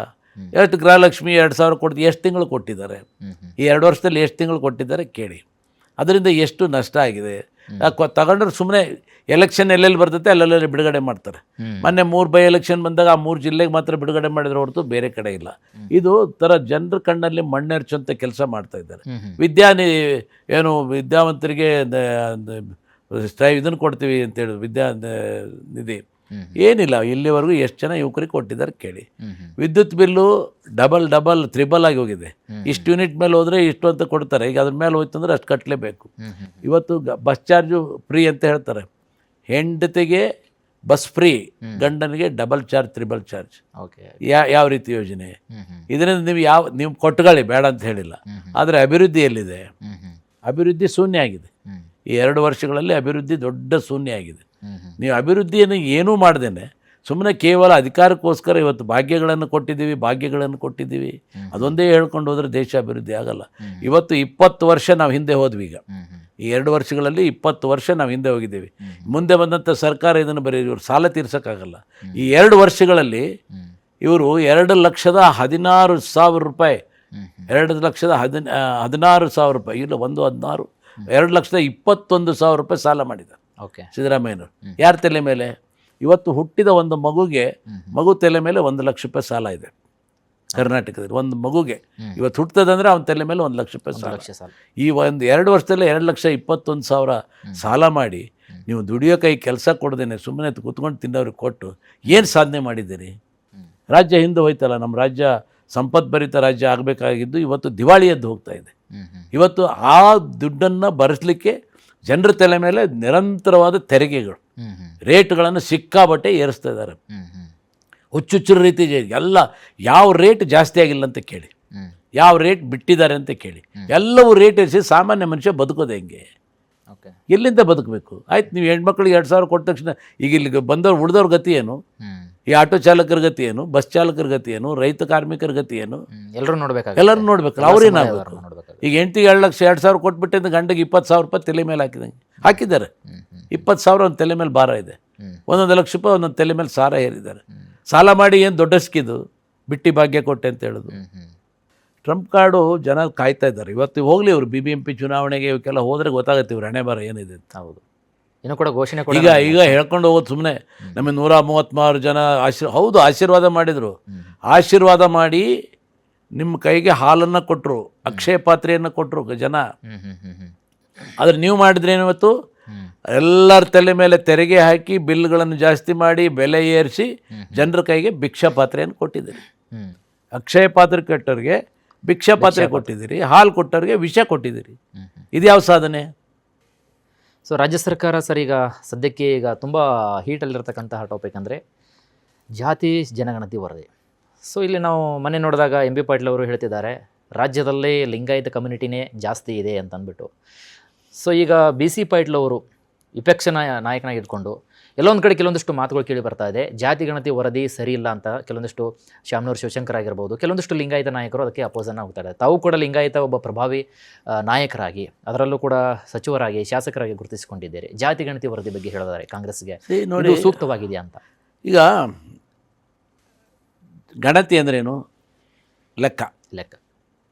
Speaker 1: ಎಷ್ಟು ಗೃಹಲಕ್ಷ್ಮಿ 2000 ಕೊಡ್ತೀವಿ, ಎಷ್ಟು ತಿಂಗಳು ಕೊಟ್ಟಿದ್ದಾರೆ? ಈ 2 ವರ್ಷದಲ್ಲಿ ಎಷ್ಟು ತಿಂಗಳು ಕೊಟ್ಟಿದ್ದಾರೆ ಕೇಳಿ. ಅದರಿಂದ ಎಷ್ಟು ನಷ್ಟ ಆಗಿದೆ. ತಗೊಂಡ್ರೆ ಸುಮ್ಮನೆ ಎಲೆಕ್ಷನ್ ಎಲ್ಲೆಲ್ಲಿ ಬರ್ತೈತೆ ಅಲ್ಲೆಲ್ಲ ಬಿಡುಗಡೆ ಮಾಡ್ತಾರೆ. ಮೊನ್ನೆ 3 ಬೈ ಎಲೆಕ್ಷನ್ ಬಂದಾಗ ಆ 3 ಜಿಲ್ಲೆಗೆ ಮಾತ್ರ ಬಿಡುಗಡೆ ಮಾಡಿದ್ರೆ ಹೊರತು ಬೇರೆ ಕಡೆ ಇಲ್ಲ. ಇದು ಥರ ಜನರ ಕಣ್ಣಲ್ಲಿ ಮಣ್ಣೆರ್ಚುವಂಥ ಕೆಲಸ ಮಾಡ್ತಾ ಇದ್ದಾರೆ. ವಿದ್ಯಾವಂತರಿಗೆ ಇದನ್ನು ಕೊಡ್ತೀವಿ ಅಂತೇಳಿ ನಿಧಿ ಏನಿಲ್ಲ. ಇಲ್ಲಿವರೆಗೂ ಎಷ್ಟು ಜನ ಯುವಕರಿಗೆ ಕೊಟ್ಟಿದ್ದಾರೆ ಕೇಳಿ. ವಿದ್ಯುತ್ ಬಿಲ್ಲು ಡಬಲ್ ತ್ರಿಬಲ್ ಆಗಿ ಹೋಗಿದೆ. ಇಷ್ಟು ಯೂನಿಟ್ ಮೇಲೆ ಹೋದರೆ ಇಷ್ಟು ಅಂತ ಕೊಡ್ತಾರೆ. ಈಗ ಅದ್ರ ಮೇಲೆ ಹೋಯ್ತು ಅಂದರೆ ಅಷ್ಟು ಕಟ್ಟಲೇಬೇಕು. ಇವತ್ತು ಬಸ್ ಚಾರ್ಜು ಫ್ರೀ ಅಂತ ಹೇಳ್ತಾರೆ. ಹೆಂಡತಿಗೆ ಬಸ್ ಫ್ರೀ, ಗಂಡನಿಗೆ ಡಬಲ್ ಚಾರ್ಜ್ ತ್ರಿಬಲ್ ಚಾರ್ಜ್. ಯಾವ ರೀತಿ ಯೋಜನೆ? ಇದರಿಂದ ನೀವು ಕೊಟ್ಟುಕೊಳ್ಳಿ, ಬೇಡ ಅಂತ ಹೇಳಿಲ್ಲ. ಆದರೆ ಅಭಿವೃದ್ಧಿ ಎಲ್ಲಿದೆ? ಅಭಿವೃದ್ಧಿ ಶೂನ್ಯ ಆಗಿದೆ. ಈ 2 ವರ್ಷಗಳಲ್ಲಿ ಅಭಿವೃದ್ಧಿ ದೊಡ್ಡ ಶೂನ್ಯ ಆಗಿದೆ. ನೀವು ಅಭಿವೃದ್ಧಿಯನ್ನು ಏನೂ ಮಾಡ್ದೇನೆ ಸುಮ್ಮನೆ ಕೇವಲ ಅಧಿಕಾರಕ್ಕೋಸ್ಕರ ಇವತ್ತು ಭಾಗ್ಯಗಳನ್ನು ಕೊಟ್ಟಿದ್ದೀವಿ ಅದೊಂದೇ ಹೇಳ್ಕೊಂಡು ಹೋದರೆ ದೇಶ ಅಭಿವೃದ್ಧಿ ಆಗಲ್ಲ. ಇವತ್ತು 20 ವರ್ಷ ನಾವು ಹಿಂದೆ ಹೋದ್ವಿ. ಈಗ ಈ 2 ವರ್ಷಗಳಲ್ಲಿ 20 ವರ್ಷ ನಾವು ಹಿಂದೆ ಹೋಗಿದ್ದೀವಿ. ಮುಂದೆ ಬಂದಂಥ ಸರ್ಕಾರ ಇದನ್ನು ಇವರು ಸಾಲ ತೀರ್ಸೋಕ್ಕಾಗಲ್ಲ. ಈ 2 ವರ್ಷಗಳಲ್ಲಿ ಇವರು 2,16,000 ರೂಪಾಯಿ 2,16,000 ರೂಪಾಯಿ ಇಲ್ಲ 1,16 2,21,000 ರೂಪಾಯಿ ಸಾಲ ಮಾಡಿದ್ದಾರೆ ಸಿದ್ದರಾಮಯ್ಯನವರು. ಯಾರ ತಲೆ ಮೇಲೆ? ಇವತ್ತು ಹುಟ್ಟಿದ ಒಂದು ಮಗು ತಲೆ ಮೇಲೆ 1 ಲಕ್ಷ ರೂಪಾಯಿ ಸಾಲ ಇದೆ ಕರ್ನಾಟಕದಲ್ಲಿ. ಒಂದು ಮಗುಗೆ ಇವತ್ತು ಹುಟ್ಟದಂದ್ರೆ ಅವನ ತಲೆ ಮೇಲೆ 1 ಲಕ್ಷ ರೂಪಾಯಿ ಸಾಲ. ಈ 2 ವರ್ಷದಲ್ಲೇ 2,21,000 ಸಾಲ ಮಾಡಿ ನೀವು ದುಡಿಯೋ ಕೈ ಕೆಲಸ ಕೊಡದೇನೆ ಸುಮ್ಮನೆ ಕೂತ್ಕೊಂಡು ತಿನ್ನೋರಿಗೆ ಕೊಟ್ಟು ಏನು ಸಾಧನೆ ಮಾಡಿದ್ದೀರಿ? ರಾಜ್ಯ ಹಿಂದೆ ಹೋಯ್ತಲ್ಲ. ನಮ್ಮ ರಾಜ್ಯ ಸಂಪದ್ಭರಿತ ರಾಜ್ಯ ಆಗಬೇಕಾಗಿದ್ದು ಇವತ್ತು ದಿವಾಳಿ ಎದ್ದು ಹೋಗ್ತಾ ಇದೆ. ಇವತ್ತು ಆ ದುಡ್ಡನ್ನು ಭರಿಸಲಿಕ್ಕೆ ಜನರ ತಲೆ ಮೇಲೆ ನಿರಂತರವಾದ ತೆರಿಗೆಗಳು, ರೇಟ್ಗಳನ್ನು ಸಿಕ್ಕಾಬಟ್ಟೆ ಏರಿಸ್ತಾ ಇದ್ದಾರೆ. ಹುಚ್ಚುಚ್ಚರ ರೀತಿ ಎಲ್ಲ. ಯಾವ ರೇಟ್ ಜಾಸ್ತಿ ಆಗಿಲ್ಲ ಅಂತ ಕೇಳಿ, ಯಾವ ರೇಟ್ ಬಿಟ್ಟಿದ್ದಾರೆ ಅಂತ ಕೇಳಿ. ಎಲ್ಲವೂ ರೇಟ್ ಏರಿಸಿ ಸಾಮಾನ್ಯ ಮನುಷ್ಯ ಬದುಕೋದು ಹೆಂಗೆ? ಎಲ್ಲಿಂದ ಬದುಕಬೇಕು? ಆಯ್ತು, ನೀವು ಹೆಣ್ಮಕ್ಳಿಗೆ 2,000 ಕೊಟ್ಟ ತಕ್ಷಣ ಈಗ ಇಲ್ಲಿಗೆ ಬಂದವ್ರು ಉಳಿದವ್ರ ಗತಿ ಏನು? ಈ ಆಟೋ ಚಾಲಕರ ಗತಿ ಏನು? ಬಸ್ ಚಾಲಕರ ಗತಿ ಏನು? ರೈತ ಕಾರ್ಮಿಕರ ಗತಿ ಏನು?
Speaker 2: ಎಲ್ಲರೂ ನೋಡ್ಬೇಕು.
Speaker 1: ಅವ್ರೇನಾಗಬೇಕು? ಈಗ ಹೆಂಡ್ತಿಗೆ 2 ಲಕ್ಷ 2,000 ಕೊಟ್ಬಿಟ್ಟಿಂದ ಗಂಡಗೆ 20,000 ರೂಪಾಯಿ ತಲೆ ಮೇಲೆ ಹಾಕಿದ್ದಾರೆ. 20,000 ಒಂದು ತಲೆ ಮೇಲೆ ಭಾರ ಇದೆ. 1 ಲಕ್ಷ ರೂಪಾಯಿ ಒಂದೊಂದು ತಲೆ ಮೇಲೆ ಸಾಲ ಹೇರಿದ್ದಾರೆ. ಸಾಲ ಮಾಡಿ ಏನು ದೊಡ್ಡ ಸ್ಕಿದು ಬಿಟ್ಟಿ ಭಾಗ್ಯ ಕೊಟ್ಟೆ ಅಂತ ಹೇಳೋದು. ಟ್ರಂಪ್ ಕಾರ್ಡು ಜನ ಕಾಯ್ತಾ ಇದ್ದಾರೆ. ಇವತ್ತು ಹೋಗಲಿ ಇವರು BBMP ಚುನಾವಣೆಗೆ ಇವಕ್ಕೆಲ್ಲ ಹೋದರೆ ಗೊತ್ತಾಗುತ್ತೆ ಇವ್ರು ಹಣೆ ಬರ ಏನಿದೆ ಅಂತ.
Speaker 2: ಹೌದು, ಇನ್ನೂ ಕೂಡ ಘೋಷಣೆ
Speaker 1: ಈಗ ಹೇಳ್ಕೊಂಡು ಹೋಗೋದು ಸುಮ್ಮನೆ. ನಮಗೆ 133 ಜನ ಆಶೀರ್ವಾದ ಮಾಡಿದರು. ಆಶೀರ್ವಾದ ಮಾಡಿ ನಿಮ್ಮ ಕೈಗೆ ಹಾಲನ್ನು ಕೊಟ್ಟರು, ಅಕ್ಷಯ ಪಾತ್ರೆಯನ್ನು ಕೊಟ್ಟರು ಜನ. ಆದರೆ ನೀವು ಮಾಡಿದ್ರೇನು ಇವತ್ತು? ಎಲ್ಲರ ತಲೆ ಮೇಲೆ ತೆರಿಗೆ ಹಾಕಿ ಬಿಲ್ಗಳನ್ನು ಜಾಸ್ತಿ ಮಾಡಿ ಬೆಲೆ ಏರಿಸಿ ಜನರ ಕೈಗೆ ಭಿಕ್ಷಾ ಪಾತ್ರೆಯನ್ನು ಕೊಟ್ಟಿದ್ದೀರಿ. ಅಕ್ಷಯ ಪಾತ್ರೆ ಕೊಟ್ಟವ್ರಿಗೆ ಭಿಕ್ಷಾ ಪಾತ್ರೆ ಕೊಟ್ಟಿದ್ದೀರಿ, ಹಾಲು ಕೊಟ್ಟವ್ರಿಗೆ ವಿಷ ಕೊಟ್ಟಿದ್ದೀರಿ. ಇದು ಯಾವ ಸಾಧನೆ?
Speaker 2: ಸೊ ರಾಜ್ಯ ಸರ್ಕಾರ ಸರ್ ಈಗ ಸದ್ಯಕ್ಕೆ ಈಗ ತುಂಬ ಹೀಟಲ್ಲಿರ್ತಕ್ಕಂತಹ ಟಾಪಿಕ್ ಅಂದರೆ ಜಾತಿ ಜನಗಣತಿ ವರದಿ. ಸೊ ಇಲ್ಲಿ ನಾವು ಮೊನ್ನೆ ನೋಡಿದಾಗ MB ಪಾಟೀಲ್ ಅವರು ಹೇಳ್ತಿದ್ದಾರೆ ರಾಜ್ಯದಲ್ಲೇ ಲಿಂಗಾಯತ ಕಮ್ಯುನಿಟಿನೇ ಜಾಸ್ತಿ ಇದೆ ಅಂತ ಅಂದ್ಬಿಟ್ಟು. ಸೊ ಈಗ BC ಪಾಟೀಲ್ ಅವರು ವಿಪಕ್ಷ ನಾಯಕನಾಗಿ ಇಟ್ಕೊಂಡು ಎಲ್ಲೊಂದು ಕಡೆ ಕೆಲವೊಂದಿಷ್ಟು ಮಾತುಗಳು ಕೇಳಿ ಬರ್ತಾ ಇದೆ. ಜಾತಿ ಗಣತಿ ವರದಿ ಸರಿ ಇಲ್ಲ ಅಂತ ಕೆಲವೊಂದಿಷ್ಟು ಶಾಮನೂರು ಶಿವಶಂಕರ್ ಆಗಿರ್ಬೋದು, ಕೆಲವೊಂದಿಷ್ಟು ಲಿಂಗಾಯತ ನಾಯಕರು ಅದಕ್ಕೆ ಅಪೋಸನ್ನು ಹೋಗ್ತಾರೆ. ತಾವು ಕೂಡ ಲಿಂಗಾಯತ ಒಬ್ಬ ಪ್ರಭಾವಿ ನಾಯಕರಾಗಿ, ಅದರಲ್ಲೂ ಕೂಡ ಸಚಿವರಾಗಿ, ಶಾಸಕರಾಗಿ ಗುರುತಿಸಿಕೊಂಡಿದ್ದೀರಿ. ಜಾತಿ ಗಣತಿ ವರದಿ ಬಗ್ಗೆ ಹೇಳಿದ್ದಾರೆ ಕಾಂಗ್ರೆಸ್ಗೆ ನೋಡಿ ಸೂಕ್ತವಾಗಿದೆಯಾ ಅಂತ.
Speaker 1: ಈಗ ಗಣತಿ ಅಂದ್ರೇನು? ಲೆಕ್ಕ.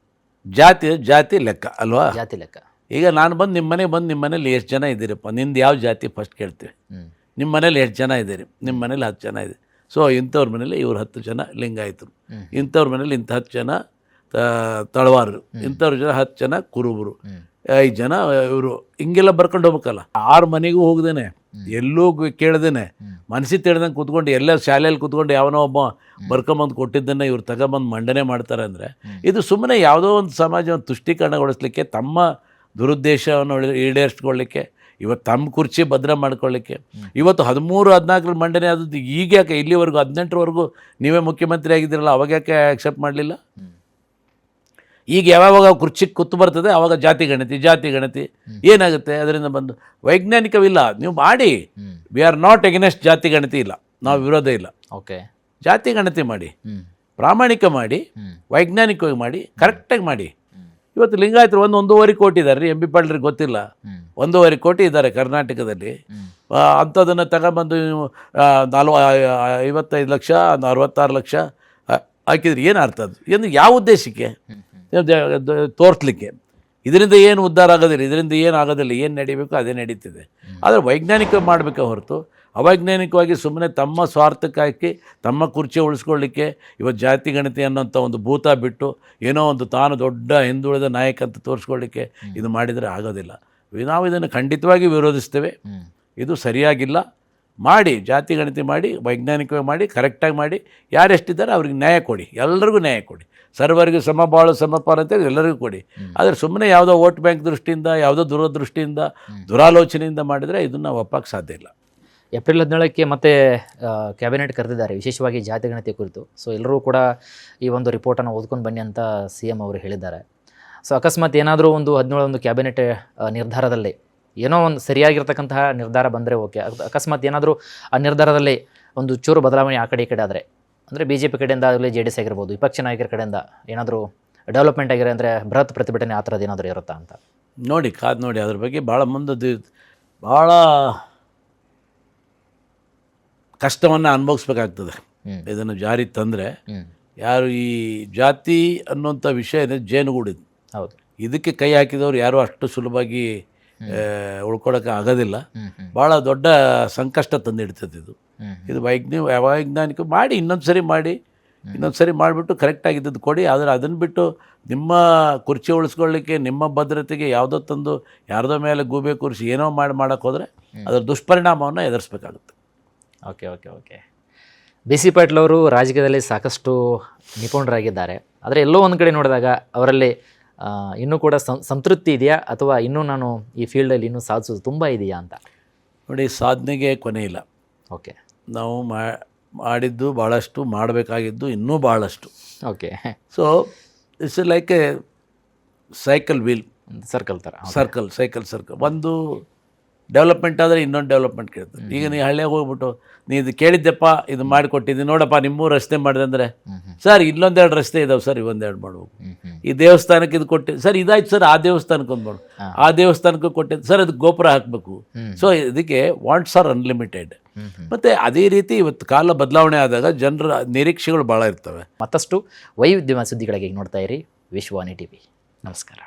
Speaker 1: ಜಾತಿ ಲೆಕ್ಕ ಅಲ್ವಾ?
Speaker 2: ಜಾತಿ ಲೆಕ್ಕ.
Speaker 1: ಈಗ ನಾನು ಬಂದು ನಿಮ್ಮ ಮನೇಲಿ ಎಷ್ಟು ಜನ ಇದ್ದೀರಪ್ಪ, ನಿಂದು ಯಾವ ಜಾತಿ ಫಸ್ಟ್ ಕೇಳ್ತೀವಿ. ನಿಮ್ಮ ಮನೇಲಿ ಎಷ್ಟು ಜನ ಇದ್ದೀರಿ? ನಿಮ್ಮ ಮನೇಲಿ 10 ಜನ ಇದೆ. ಸೊ ಇಂಥವ್ರ ಮನೇಲಿ ಇವ್ರು 10 ಜನ ಲಿಂಗಾಯತರು, ಇಂಥವ್ರ ಮನೇಲಿ ಇಂಥ 10 ಜನ ತಳವಾರರು, ಇಂಥವ್ರ ಜನ 10 ಜನ ಕುರುಬರು, 5 ಜನ ಇವರು. ಹಿಂಗೆಲ್ಲ ಬರ್ಕೊಂಡು ಹೋಗ್ಬೇಕಲ್ಲ. 6 ಮನೆಗೂ ಹೋಗ್ದೇನೆ, ಎಲ್ಲೂ ಕೇಳ್ದೇನೆ, ಮನಸ್ಸಿಗೆ ತಿಳಿದಂಗೆ ಕೂತ್ಕೊಂಡು ಎಲ್ಲ ಶಾಲೆಯಲ್ಲಿ ಕೂತ್ಕೊಂಡು ಯಾವನೋ ಒಬ್ಬ ಬರ್ಕೊಂಬಂದು ಕೊಟ್ಟಿದ್ದನ್ನು ಇವ್ರು ತಗೊಂಬಂದು ಮಂಡನೆ ಮಾಡ್ತಾರೆ ಅಂದರೆ ಇದು ಸುಮ್ಮನೆ ಯಾವುದೋ ಒಂದು ಸಮಾಜವನ್ನು ತುಷ್ಟೀಕರಣಗೊಳಿಸ್ಲಿಕ್ಕೆ, ತಮ್ಮ ದುರುದ್ದೇಶವನ್ನು ಈಡೇರಿಸ್ಕೊಳ್ಳಿಕ್ಕೆ, ಇವತ್ತು ತಮ್ಮ ಕುರ್ಚಿ ಭದ್ರ ಮಾಡ್ಕೊಳ್ಳಿಕ್ಕೆ. ಇವತ್ತು 13-14 ಮಂಡನೆ ಆದದ್ದು ಈಗ ಯಾಕೆ? ಇಲ್ಲಿವರೆಗೂ 18ರವರೆಗೂ ನೀವೇ ಮುಖ್ಯಮಂತ್ರಿ ಆಗಿದ್ದೀರಲ್ಲ, ಅವಾಗ ಯಾಕೆ ಆಕ್ಸೆಪ್ಟ್ ಮಾಡಲಿಲ್ಲ? ಈಗ ಯಾವಾಗ ಕುರ್ಚಿಗೆ ಕೂತು ಬರ್ತದೆ ಆವಾಗ ಜಾತಿ ಗಣತಿ ಏನಾಗುತ್ತೆ? ಅದರಿಂದ ಬಂದು ವೈಜ್ಞಾನಿಕವಿಲ್ಲ. ನೀವು ಮಾಡಿ, ವಿ ಆರ್ ನಾಟ್ ಎಗನೆಸ್ಟ್ ಜಾತಿ ಗಣತಿ ಇಲ್ಲ, ನಾವು ವಿರೋಧ ಇಲ್ಲ.
Speaker 2: ಓಕೆ,
Speaker 1: ಜಾತಿ ಗಣತಿ ಮಾಡಿ, ಪ್ರಾಮಾಣಿಕ ಮಾಡಿ, ವೈಜ್ಞಾನಿಕವಾಗಿ ಮಾಡಿ, ಕರೆಕ್ಟಾಗಿ ಮಾಡಿ. ಇವತ್ತು ಲಿಂಗಾಯತರು 1.5 ಕೋಟಿ ಇದ್ದಾರೆ ರೀ. MB ಪಾಟೀಲ್ರಿಗೆ ಗೊತ್ತಿಲ್ಲ, 1.5 ಕೋಟಿ ಇದ್ದಾರೆ ಕರ್ನಾಟಕದಲ್ಲಿ. ಅಂಥದನ್ನು ತಗೊಂಬಂದು 55 ಲಕ್ಷ 66 ಲಕ್ಷ ಹಾಕಿದ್ರಿ. ಏನು ಅರ್ಥ ಅದು? ಯಾವ ಉದ್ದೇಶಕ್ಕೆ? ತೋರಿಸ್ಲಿಕ್ಕೆ. ಇದರಿಂದ ಏನು ಉದ್ಧಾರ ಆಗೋದಿಲ್ಲ, ಇದರಿಂದ ಏನು ಆಗೋದಿಲ್ಲ. ಏನು ನಡೀಬೇಕು ಅದೇ ನಡೀತಿದೆ. ಆದರೆ ವೈಜ್ಞಾನಿಕ ಮಾಡಬೇಕೆ ಹೊರತು ಅವೈಜ್ಞಾನಿಕವಾಗಿ ಸುಮ್ಮನೆ ತಮ್ಮ ಸ್ವಾರ್ಥಕ್ಕಾಗಿ ತಮ್ಮ ಕುರ್ಚಿ ಉಳಿಸ್ಕೊಳ್ಳಿಕ್ಕೆ ಇವತ್ತು ಜಾತಿ ಗಣತಿ ಅನ್ನೋಂಥ ಒಂದು ಭೂತ ಬಿಟ್ಟು ಏನೋ ಒಂದು ತಾನು ದೊಡ್ಡ ಹಿಂದುಳಿದ ನಾಯಕ ಅಂತ ತೋರಿಸ್ಕೊಳ್ಳಿಕ್ಕೆ ಇದು ಮಾಡಿದರೆ ಆಗೋದಿಲ್ಲ. ನಾವು ಇದನ್ನು ಖಂಡಿತವಾಗಿ ವಿರೋಧಿಸ್ತೇವೆ. ಇದು ಸರಿಯಾಗಿಲ್ಲ. ಮಾಡಿ, ಜಾತಿ ಗಣತಿ ಮಾಡಿ, ವೈಜ್ಞಾನಿಕವಾಗಿ ಮಾಡಿ, ಕರೆಕ್ಟಾಗಿ ಮಾಡಿ. ಯಾರೆಷ್ಟಿದ್ದಾರೆ ಅವ್ರಿಗೆ ನ್ಯಾಯ ಕೊಡಿ, ಎಲ್ಲರಿಗೂ ನ್ಯಾಯ ಕೊಡಿ. ಸರ್ವರಿಗೂ ಸಮಬಾಳು ಸಮಪಾಲ ಅಂತೇಳಿ ಎಲ್ಲರಿಗೂ ಕೊಡಿ. ಆದರೆ ಸುಮ್ಮನೆ ಯಾವುದೋ ವೋಟ್ ಬ್ಯಾಂಕ್ ದೃಷ್ಟಿಯಿಂದ, ಯಾವುದೋ ದೂರದೃಷ್ಟಿಯಿಂದ, ದುರಾಲೋಚನೆಯಿಂದ ಮಾಡಿದರೆ ಇದನ್ನು ಒಪ್ಪಕ್ಕೆ ಸಾಧ್ಯ ಇಲ್ಲ.
Speaker 2: ಏಪ್ರಿಲ್ 17ಕ್ಕೆ ಮತ್ತೆ ಕ್ಯಾಬಿನೆಟ್ ಕರೆದಿದ್ದಾರೆ ವಿಶೇಷವಾಗಿ ಜಾತಿ ಗಣತಿ ಕುರಿತು. ಸೊ ಎಲ್ಲರೂ ಕೂಡ ಈ ಒಂದು ರಿಪೋರ್ಟನ್ನು ಓದ್ಕೊಂಡು ಬನ್ನಿ ಅಂತ CM ಅವರು ಹೇಳಿದ್ದಾರೆ. ಸೊ ಅಕಸ್ಮಾತ್ ಏನಾದರೂ ಒಂದು 17 ಕ್ಯಾಬಿನೆಟ್ ನಿರ್ಧಾರದಲ್ಲಿ ಏನೋ ಒಂದು ಸರಿಯಾಗಿರ್ತಕ್ಕಂತಹ ನಿರ್ಧಾರ ಬಂದರೆ ಓಕೆ. ಅಕಸ್ಮಾತ್ ಏನಾದರೂ ಆ ನಿರ್ಧಾರದಲ್ಲಿ ಒಂದು ಚೂರು ಬದಲಾವಣೆ ಆ ಕಡೆ ಈ ಕಡೆ ಆದರೆ, ಅಂದರೆ BJP ಕಡೆಯಿಂದ ಆಗಲಿ JDS ಆಗಿರ್ಬೋದು, ವಿಪಕ್ಷ ನಾಯಕರ ಕಡೆಯಿಂದ ಏನಾದರೂ ಡೆವಲಪ್ಮೆಂಟ್ ಆಗಿರೋ ಅಂದರೆ ಬೃಹತ್ ಪ್ರತಿಭಟನೆ ಆ ಥರದ್ದು ಏನಾದರೂ ಇರುತ್ತಾ ಅಂತ
Speaker 1: ನೋಡಿ, ಕಾದು ನೋಡಿ. ಅದ್ರ ಬಗ್ಗೆ ಭಾಳ ಮುಂದೆ ಭಾಳ ಕಷ್ಟವನ್ನು ಅನುಭವಿಸ್ಬೇಕಾಗ್ತದೆ. ಇದನ್ನು ಜಾರಿ ತಂದರೆ ಯಾರು ಈ ಜಾತಿ ಅನ್ನೋಂಥ ವಿಷಯ ಜೇನುಗೂಡಿದ್ದು.
Speaker 2: ಹೌದು,
Speaker 1: ಇದಕ್ಕೆ ಕೈ ಹಾಕಿದವರು ಯಾರೂ ಅಷ್ಟು ಸುಲಭವಾಗಿ ಉಳ್ಕೊಳಕ್ಕೆ ಆಗೋದಿಲ್ಲ. ಭಾಳ ದೊಡ್ಡ ಸಂಕಷ್ಟ ತಂದಿಡ್ತದೆ ಇದು ವೈಜ್ಞಾನಿಕ ಮಾಡಿ. ಇನ್ನೊಂದು ಸರಿ ಮಾಡಿಬಿಟ್ಟು ಕರೆಕ್ಟಾಗಿದ್ದದ್ದು ಕೊಡಿ. ಆದರೆ ಅದನ್ನು ಬಿಟ್ಟು ನಿಮ್ಮ ಕುರ್ಚಿ ಉಳಿಸ್ಕೊಳ್ಳಿಕ್ಕೆ, ನಿಮ್ಮ ಭದ್ರತೆಗೆ ಯಾವುದೋ ತಂದು ಯಾರ್ದೋ ಮೇಲೆ ಗೂಬೆ ಕೂರಿಸಿ ಏನೋ ಮಾಡೋಕ್ಕೆ ಹೋದರೆ ಅದರ ದುಷ್ಪರಿಣಾಮವನ್ನು ಎದುರಿಸ್ಬೇಕಾಗುತ್ತೆ.
Speaker 2: ಓಕೆ. BC ಪಾಟೀಲ್ ಅವರು ರಾಜಕೀಯದಲ್ಲಿ ಸಾಕಷ್ಟು ನಿಪುಣರಾಗಿದ್ದಾರೆ. ಆದರೆ ಎಲ್ಲೋ ಒಂದು ಕಡೆ ನೋಡಿದಾಗ ಅವರಲ್ಲಿ ಇನ್ನೂ ಕೂಡ ಸಂತೃಪ್ತಿ ಇದೆಯಾ, ಅಥವಾ ಇನ್ನೂ ನಾನು ಈ ಫೀಲ್ಡಲ್ಲಿ ಇನ್ನೂ ಸಾಧಿಸೋದು ತುಂಬ ಇದೆಯಾ ಅಂತ?
Speaker 1: ನೋಡಿ, ಸಾಧನೆಗೆ ಕೊನೆ ಇಲ್ಲ.
Speaker 2: ಓಕೆ,
Speaker 1: ನಾವು ಮಾಡಿದ್ದು ಭಾಳಷ್ಟು, ಮಾಡಬೇಕಾಗಿದ್ದು ಇನ್ನೂ ಭಾಳಷ್ಟು.
Speaker 2: Okay.
Speaker 1: So it's like A cycle wheel,
Speaker 2: circle ಥರ.
Speaker 1: ಸೈಕಲ್ ಒಂದು ಡೆವಲಪ್ಮೆಂಟ್ ಆದರೆ ಇನ್ನೊಂದು ಡೆವಲಪ್ಮೆಂಟ್ ಕೇಳ್ತದೆ. ಈಗ ನೀವು ಹಳ್ಳಿಯಾಗ ಹೋಗ್ಬಿಟ್ಟು ನೀ ಇದು ಕೇಳಿದ್ದೆಪ್ಪ, ಇದು ಮಾಡಿಕೊಟ್ಟಿದ್ದೀನಿ ನೋಡಪ್ಪ, ನಿಮ್ಮೂರು ರಸ್ತೆ ಮಾಡಿದೆ ಅಂದರೆ, ಸರ್ ಇಲ್ಲೊಂದೆರಡು ರಸ್ತೆ ಇದಾವೆ ಸರ್, ಇವೊಂದೆರಡು ಮಾಡ್ಬೇಕು. ಈ ದೇವಸ್ಥಾನಕ್ಕೆ ಇದು ಕೊಟ್ಟಿದ್ದು ಸರ್, ಇದಾಯ್ತು ಸರ್, ಆ ದೇವಸ್ಥಾನಕ್ಕೆ ಒಂದು ಮಾಡು, ಆ ದೇವಸ್ಥಾನಕ್ಕೆ ಕೊಟ್ಟಿದ್ದು ಸರ್, ಅದಕ್ಕೆ ಗೋಪುರ ಹಾಕಬೇಕು. ಸೊ ಇದಕ್ಕೆ ವಾಂಟ್ಸ್ ಆರ್ ಅನ್ಲಿಮಿಟೆಡ್. ಮತ್ತು ಅದೇ ರೀತಿ ಇವತ್ತು ಕಾಲ ಬದಲಾವಣೆ ಆದಾಗ ಜನರ ನಿರೀಕ್ಷೆಗಳು ಭಾಳ ಇರ್ತವೆ.
Speaker 2: ಮತ್ತಷ್ಟು ವೈವಿಧ್ಯಮಯ ಸುದ್ದಿಗಳಿಗೆ ನೋಡ್ತಾ ಇರಿ ವಿಶ್ವವಾಣಿ ಟಿವಿ. ನಮಸ್ಕಾರ.